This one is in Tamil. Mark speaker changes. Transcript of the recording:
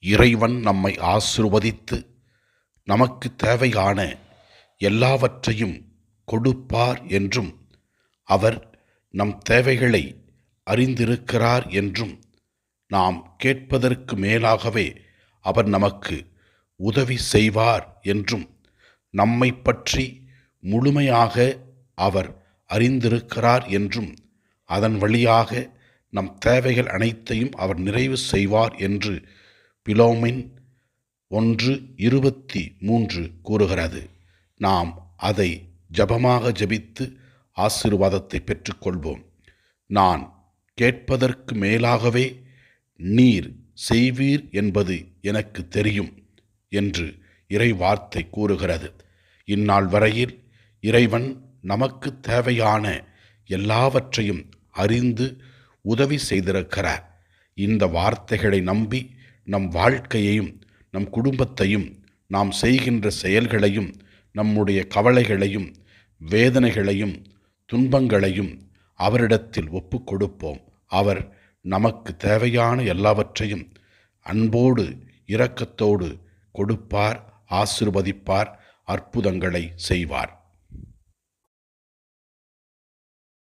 Speaker 1: இறைவன் நம்மை ஆசீர்வதித்து நமக்கு தேவையான எல்லாவற்றையும் கொடுப்பார் என்றும் அவர் நம் தேவைகளை அறிந்திருக்கிறார் என்றும் நாம் கேட்பதற்கு மேலாகவே அவர் நமக்கு உதவி செய்வார் என்றும் நம்மை பற்றி முழுமையாக அவர் அறிந்திருக்கிறார் என்றும் அதன் வழியாக நம் தேவைகள் அனைத்தையும் அவர் நிறைவு செய்வார் என்று பிலோமின் 1:23 கூறுகிறது. நாம் அதை ஜபமாக ஜபித்து ஆசீர்வாதத்தை பெற்றுக்கொள்வோம். நான் கேட்பதற்கு மேலாகவே நீர் செய்வீர் என்பது எனக்கு தெரியும் என்று இறை வார்த்தை கூறுகிறது. இந்நாள் வரையில் இறைவன் நமக்கு தேவையான எல்லாவற்றையும் அறிந்து உதவி செய்திருக்கிறார். இந்த வார்த்தைகளை நம்பி நம் வாழ்க்கையையும் நம் குடும்பத்தையும் நாம் செய்கின்ற செயல்களையும் நம்முடைய கவலைகளையும் வேதனைகளையும் துன்பங்களையும் அவரிடத்தில் ஒப்பு கொடுப்போம். அவர் நமக்கு தேவையான எல்லாவற்றையும் அன்போடு இரக்கத்தோடு கொடுப்பார், ஆசீர்வதிப்பார், அற்புதங்களை செய்வார்.